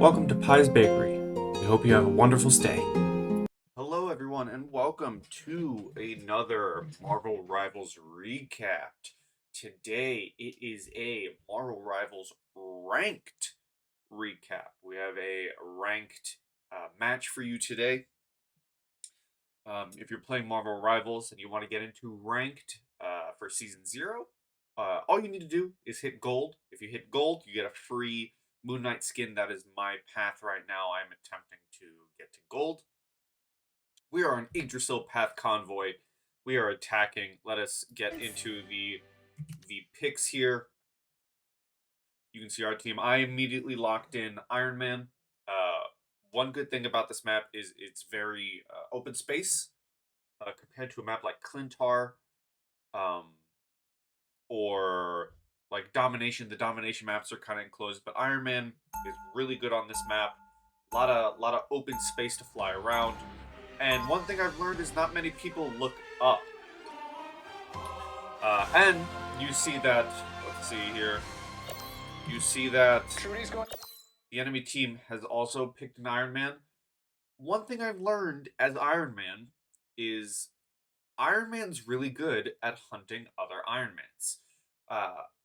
Welcome to Pie's Bakery. We hope you have a wonderful stay. Hello, everyone, and welcome to another Marvel Rivals recap. Today, it is a Marvel Rivals ranked recap. We have a ranked match for you today. If you're playing Marvel Rivals and you want to get into ranked for Season 0, all you need to do is hit gold. If you hit gold, you get a free Moon Knight skin. That is my path right now. I'm attempting to get to gold. We are on Yggdrasil Path Convoy. We are attacking. Let us get into the picks here. You can see our team. I immediately locked in Iron Man. One good thing about this map is it's very open space compared to a map like Clintar or like Domination. The Domination maps are kind of enclosed, but Iron Man is really good on this map. A lot of open space to fly around. And one thing I've learned is not many people look up. And you see that, let's see here. You see that the enemy team has also picked an Iron Man. One thing I've learned as Iron Man is Iron Man's really good at hunting other Iron Mans.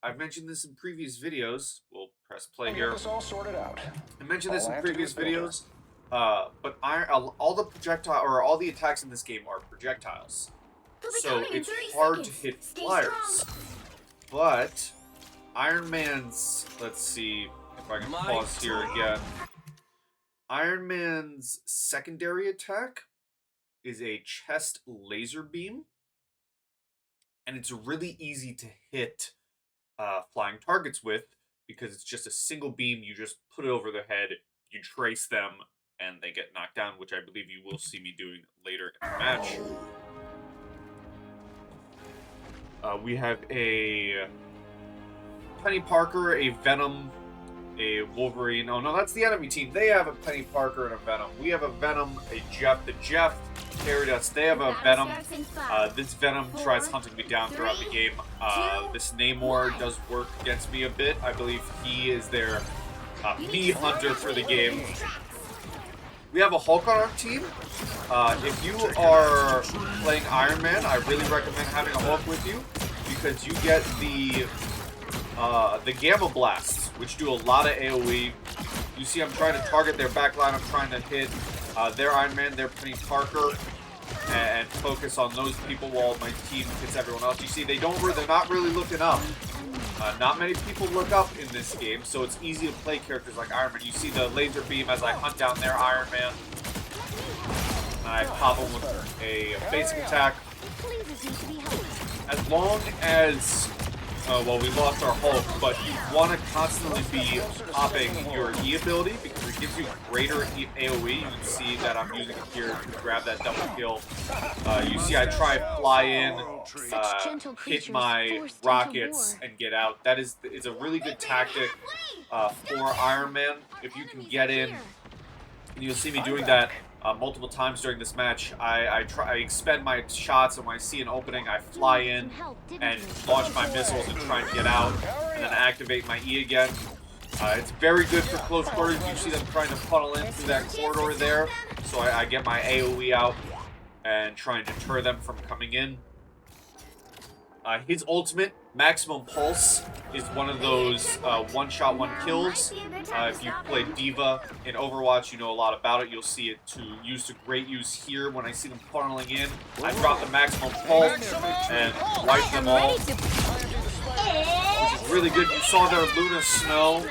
I've mentioned this in previous videos. We'll press play here. This all sorted out. I mentioned this in previous videos, but all the projectile or all the attacks in this game are projectiles, so it's hard to hit flyers. But Iron Man's, let's see if I can pause here again. Iron Man's secondary attack is a chest laser beam, and it's really easy to hit flying targets with because it's just a single beam. You just put it over their head, you trace them, and they get knocked down, which I believe you will see me doing later in the match. We have a Penny Parker, a Venom, a Wolverine. Oh no, that's the enemy team. They have a Penny Parker and a Venom. We have a Venom, a Jeff. The Jeff carried us. They have a Venom. This Venom tries hunting me down throughout the game. This Namor does work against me a bit. I believe he is their me hunter for the game. We have a Hulk on our team. If you are playing Iron Man, I really recommend having a Hulk with you because you get the Gamma Blasts, which do a lot of AoE. You see I'm trying to target their backline. I'm trying to hit their Iron Man, their Penny Parker, and focus on those people while my team hits everyone else. You see, they're not really looking up. Not many people look up in this game, so it's easy to play characters like Iron Man. You see the laser beam as I hunt down their Iron Man. And I pop them with a basic attack. As long as well, we lost our Hulk, but you want to constantly be popping your E ability because it gives you greater AoE. You can see that I'm using it here to grab that double kill. You see I try fly in, hit my rockets, and get out. That is a really good tactic for Iron Man. If you can get in, and you'll see me doing that multiple times during this match. I expend my shots, and when I see an opening, I fly in and launch my missiles and try and get out, and then activate my E again. It's very good for close quarters. You see them trying to funnel in through that corridor there, so I get my AoE out and try and deter them from coming in. His ultimate, Maximum Pulse, is one of those one-shot, one-kills. If you play D.Va in Overwatch, you know a lot about it. You'll see it used to great use here. When I see them funneling in, I drop the Maximum Pulse and wipe them all, which is really good. You saw their Luna Snow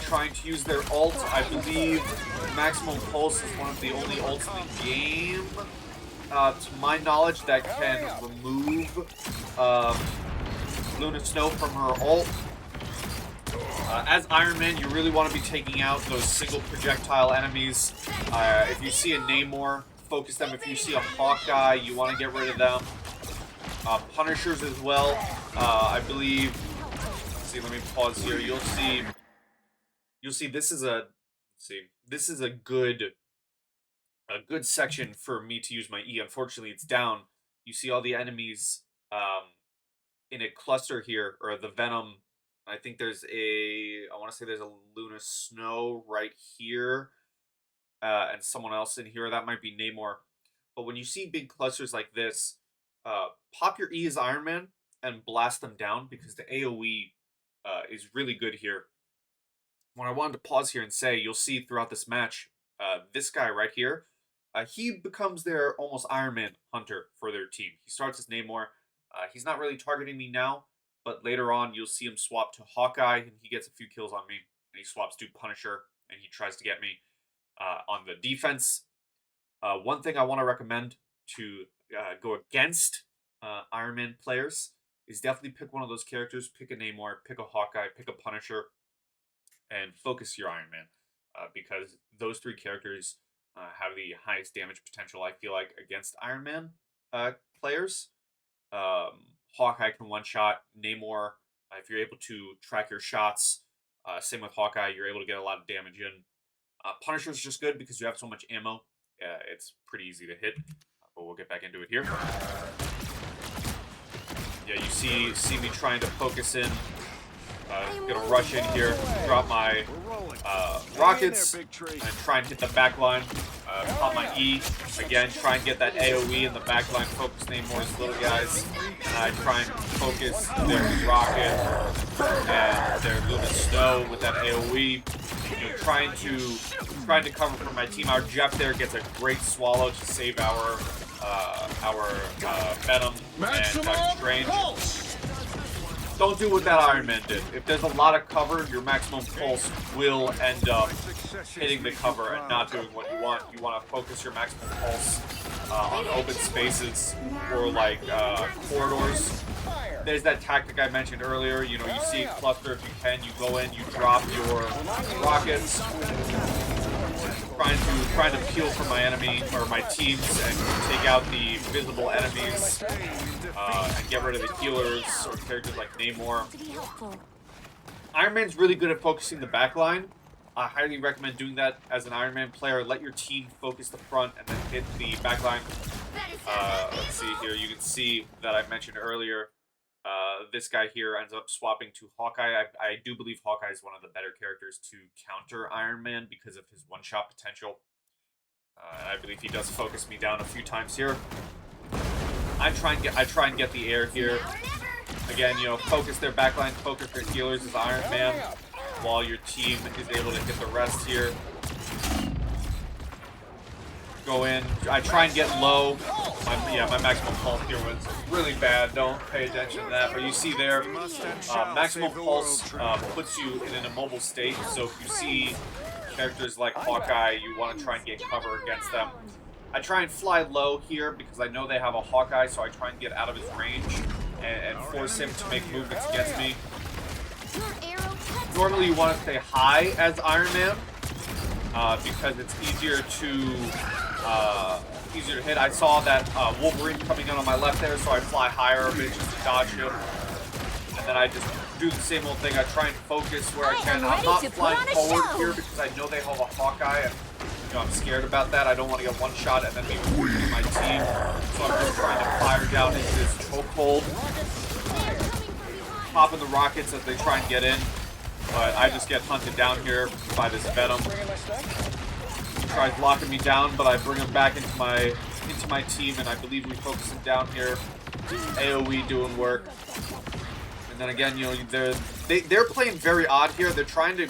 trying to use their ult. I believe Maximum Pulse is one of the only ults in the game, to my knowledge, that can remove Luna Snow from her ult. As Iron Man, you really want to be taking out those single projectile enemies. If you see a Namor, focus them. If you see a Hawkeye, you want to get rid of them. Punishers as well. I believe. Let's see, let me pause here. You'll see. This is a. This is a good section for me to use my E. Unfortunately, it's down. You see all the enemies in a cluster here, or the Venom I think there's I want to say there's a Luna Snow right here, and someone else in here. That might be Namor. But when you see big clusters like this, pop your E as Iron Man and blast them down because the AoE is really good here. What I wanted to pause here and say, you'll see throughout this match, this guy right here, he becomes their almost Iron Man hunter for their team. He starts as Namor. He's not really targeting me now, but later on you'll see him swap to Hawkeye, and he gets a few kills on me. And he swaps to Punisher, and he tries to get me on the defense. One thing I want to recommend to go against Iron Man players is definitely pick one of those characters. Pick a Namor, pick a Hawkeye, pick a Punisher, and focus your Iron Man. Because those three characters have the highest damage potential, I feel like, against Iron Man players. Hawkeye can one-shot. Namor, if you're able to track your shots, same with Hawkeye, you're able to get a lot of damage in. Punisher is just good because you have so much ammo. It's pretty easy to hit, but we'll get back into it here. Yeah, you see me trying to focus in. Gonna rush in here, drop my rockets, and try and hit the back line. Pop my E. Again, try and get that AoE in the back line. Focus Namor's little guys. And I try and focus their rocket and their Luna Snow with that AoE. You know, trying to cover for my team. Our Jeff there gets a great swallow to save our Venom and Doctor Strange. Don't do what that Iron Man did. If there's a lot of cover, your maximum pulse will end up hitting the cover and not doing what you want. You want to focus your maximum pulse on open spaces or like corridors. There's that tactic I mentioned earlier. You know, you see a cluster, if you can, you go in, you drop your rockets, trying to peel for my enemy or my teams and take out the visible enemies and get rid of the healers or characters like Namor. Iron Man's really good at focusing the backline. I highly recommend doing that as an Iron Man player. Let your team focus the front and then hit the backline. Let's see here. You can see that I mentioned earlier. This guy here ends up swapping to Hawkeye. I do believe Hawkeye is one of the better characters to counter Iron Man because of his one-shot potential. I believe he does focus me down a few times here. I try and get the air here. Again, you know, focus their backline, focus their healers as Iron Man, while your team is able to hit the rest here. Go in. I try and get low. My maximum pulse here was really bad. Don't pay attention to that. But you see there, maximum pulse puts you in an immobile state. So if you see characters like Hawkeye, you want to try and get cover against them. I try and fly low here because I know they have a Hawkeye, so I try and get out of his range and force him to make movements against me. Normally you want to stay high as Iron Man because it's easier to hit. I saw that Wolverine coming in on my left there, so I fly higher a bit just to dodge him. And then I just do the same old thing. I try and focus where I can. I'm not flying forward here because I know they have a Hawkeye, and you know, I'm scared about that. I don't want to get one shot and then be losing my team. So I'm just trying to fire down into this chokehold. Popping the rockets as they try and get in. But I just get hunted down here by this Venom. He tries locking me down, but I bring him back into my team, and I believe we focus him down here. AoE doing work. And then again, you know, they're playing very odd here. They're trying to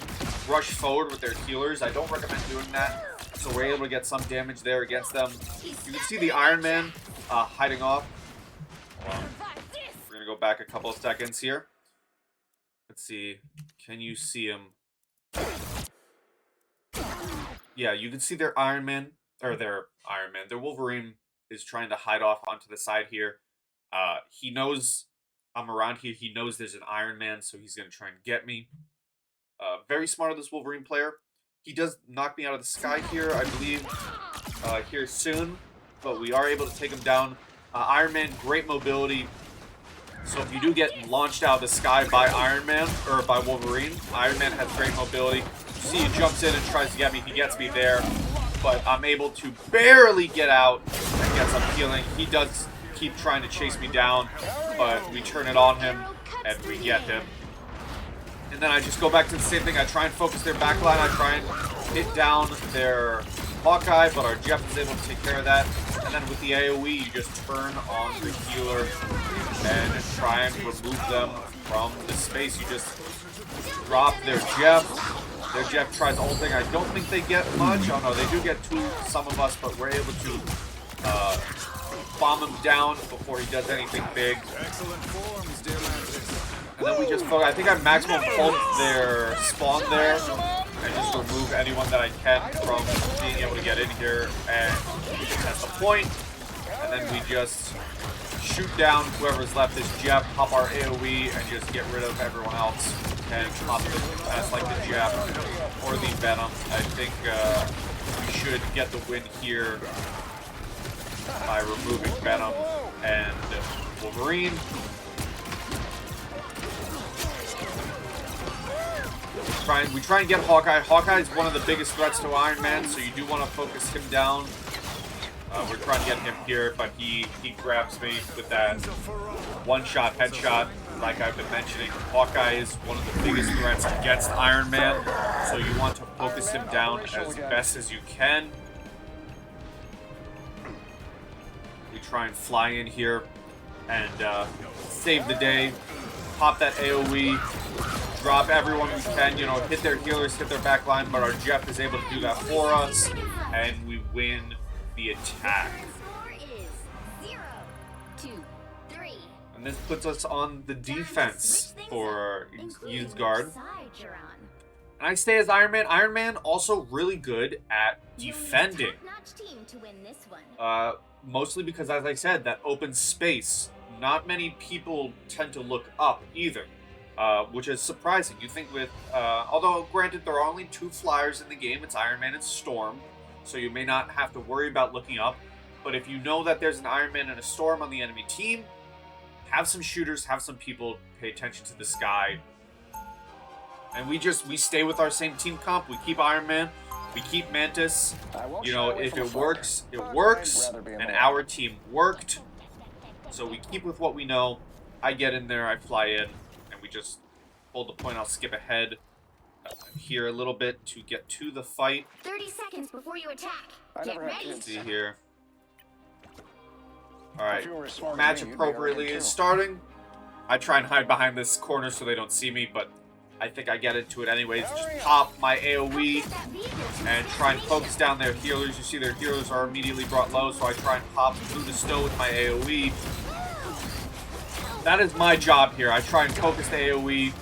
rush forward with their healers. I don't recommend doing that. So we're able to get some damage there against them. You can see the Iron Man hiding off. We're going to go back a couple of seconds here. Let's see. Can you see him? Yeah, you can see their Iron Man. Their Wolverine is trying to hide off onto the side here. He knows I'm around here. He knows there's an Iron Man, so he's going to try and get me. Very smart of this Wolverine player. He does knock me out of the sky here, I believe, here soon. But we are able to take him down. Iron Man, great mobility. So if you do get launched out of the sky by Iron Man, or by Wolverine, Iron Man has great mobility. You see he jumps in and tries to get me. He gets me there. But I'm able to barely get out and get some healing. He does keep trying to chase me down, but we turn it on him and we get him. And then I just go back to the same thing. I try and focus their backline. I try and hit down their Hawkeye, but our Jeff is able to take care of that. And then with the AoE, you just turn on the healer and try and remove them from the space. You just drop their Jeff. Their Jeff tries ulting. I don't think they get much. Oh no, they do get some of us, but we're able to bomb him down before he does anything big. And then we just focus. I think I maximum pulp their spawn there and just remove anyone that I can from being able to get in here and contest the point. And then we just shoot down whoever's left is Jeff, pop our AoE, and just get rid of everyone else and pop the contest like the Jeff or the Venom. I think we should get the win here by removing Venom and Wolverine. We try and get Hawkeye. Hawkeye is one of the biggest threats to Iron Man, so you do want to focus him down. We're trying to get him here, but he grabs me with that one-shot headshot. Like I've been mentioning, Hawkeye is one of the biggest threats against Iron Man, so you want to focus him down as best as you can. We try and fly in here and save the day. Pop that AoE. Drop everyone we can, you know, hit their healers, hit their backline, but our Jeff is able to do that for us, and we win the attack. And this puts us on the defense for Yilsgard. And I stay as Iron Man. Iron Man also really good at defending. Mostly because, as I said, that open space. Not many people tend to look up either. Which is surprising. You think with, although granted there are only 2 flyers in the game, it's Iron Man and Storm, so you may not have to worry about looking up, but if you know that there's an Iron Man and a Storm on the enemy team, have some shooters, have some people, pay attention to the sky, and we stay with our same team comp. We keep Iron Man, we keep Mantis, you know, if it works, it works, and our team worked, so we keep with what we know. I get in there, I fly in, we just hold the point. I'll skip ahead here a little bit to get to the fight. 30 seconds before you attack. Get ready. Let's see here. Alright. Match appropriately is starting. I try and hide behind this corner so they don't see me, but I think I get into it anyways. Just pop my AoE and try and focus down their healers. You see their healers are immediately brought low, so I try and pop through the snow with my AoE. That is my job here. I try and focus the AoE,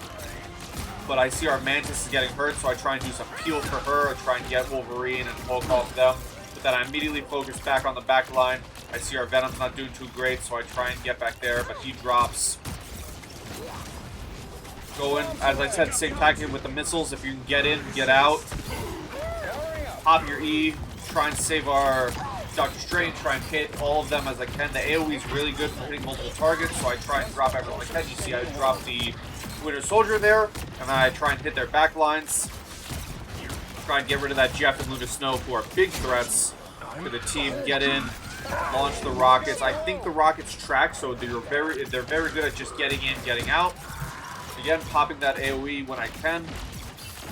but I see our Mantis is getting hurt, so I try and do some peel for her. I try and get Wolverine and poke off them, but then I immediately focus back on the back line. I see our Venom's not doing too great, so I try and get back there, but he drops. Go in, as I said, same tactic with the missiles. If you can get in, get out. Pop your E, try and save our Doctor Strange, try and hit all of them as I can. The AoE is really good for hitting multiple targets, so I try and drop everyone I can. You see I drop the Winter Soldier there, and then I try and hit their backlines. Try and get rid of that Jeff and Luna Snow, who are big threats to the team. Get in, launch the rockets. I think the rockets track, so they're very good at just getting in, getting out. Again, popping that AoE when I can.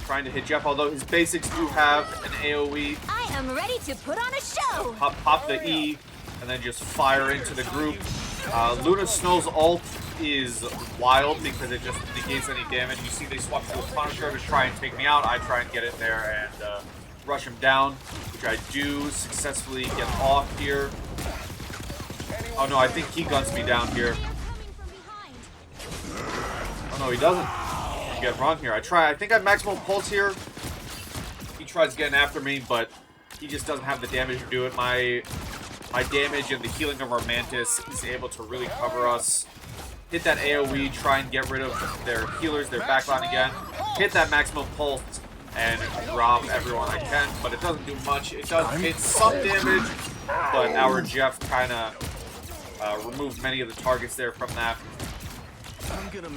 Trying to hit Jeff, although his basics do have an AoE. I am ready to put on a show. Pop the E, and then just fire into the group. Luna Snow's ult is wild because it just negates any damage. You see they swap to a Punisher to try and take me out. I try and get in there and rush him down, which I do successfully get off here. Oh no, I think he guns me down here. Oh no, he doesn't. Get wrong here. I think I maximum pulse here. He tries getting after me, but he just doesn't have the damage to do it. My damage and the healing of our Mantis is able to really cover us. Hit that AoE, try and get rid of their healers, their backline again. Hit that maximum pulse and drop everyone I can, but it doesn't do much. It does hit some damage, but our Jeff kind of removed many of the targets there from that.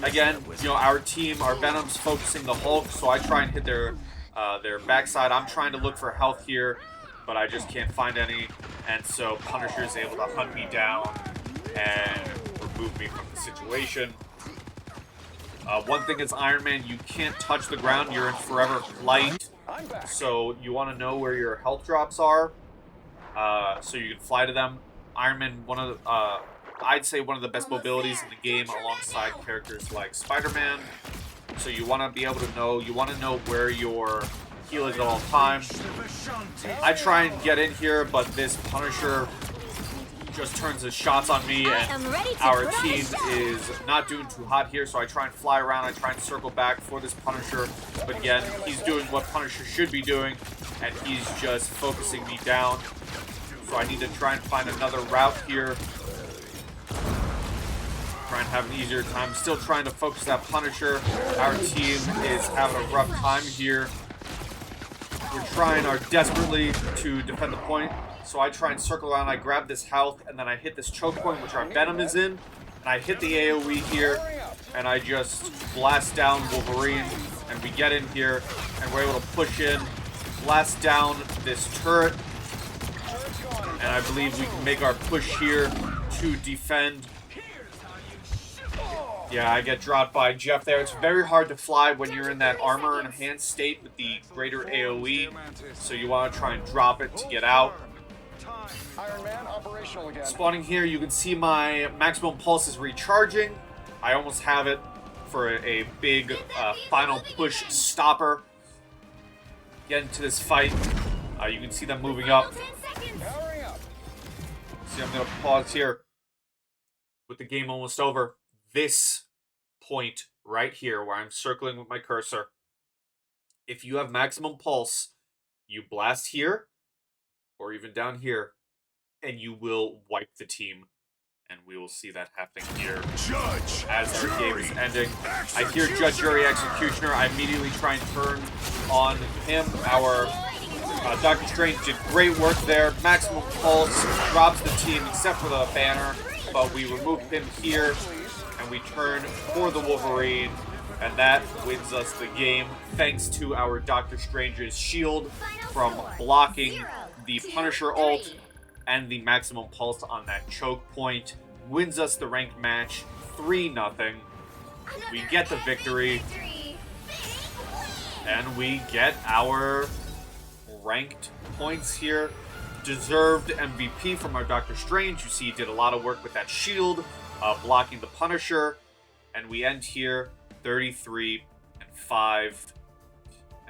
Again, you know, our team, our Venom's focusing the Hulk, so I try and hit their backside. I'm trying to look for health here, but I just can't find any, and so Punisher is able to hunt me down and remove me from the situation. One thing is Iron Man, you can't touch the ground. You're in forever flight. So you want to know where your health drops are. So you can fly to them. Iron Man, I'd say one of the best mobilities in the game alongside characters like Spider-Man. So you want to be able to know, where your heal is at all times. I try and get in here, but this Punisher just turns his shots on me, and our team is not doing too hot here, so I try and fly around, I try and circle back for this Punisher, but again, he's doing what Punisher should be doing, and he's just focusing me down, so I need to try and find another route here, try and have an easier time. Still trying to focus that Punisher. Our team is having a rough time here. We're trying desperately to defend the point. So I try and circle around, I grab this health, and then I hit this choke point, which our Venom is in. And I hit the AoE here, and I just blast down Wolverine. And we get in here, and we're able to push in, blast down this turret. And I believe we can make our push here to defend. Yeah, I get dropped by Jeff there. It's very hard to fly when you're in that armor enhanced state with the greater AoE. So you want to try and drop it to get out. Iron Man, operational again. Spawning here, you can see my maximum pulse is recharging. I almost have it for a big final push stopper. Get into this fight. You can see them moving up. Powering up. See, I'm going to pause here with the game almost over. This point right here where I'm circling with my cursor, if you have maximum pulse, you blast here or even down here, and you will wipe the team. And we will see that happening here Judge as our game is Jury ending. I hear Judge, Jury, Executioner. I immediately try and turn on him. Our Doctor Strange did great work there. Maximum pulse drops the team except for the banner, but we remove him here, and we turn for the Wolverine, and that wins us the game thanks to our Doctor Strange's shield from blocking the Punisher ult and the maximum pulse on that choke point. Wins us the ranked match 3-0. We get the victory, and we get our ranked points here. Deserved MVP from our Doctor Strange. You see he did a lot of work with that shield, blocking the Punisher, and we end here 33-5,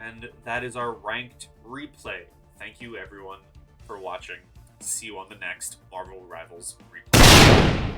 and that is our ranked replay. Thank you everyone for watching. See you on the next Marvel Rivals replay.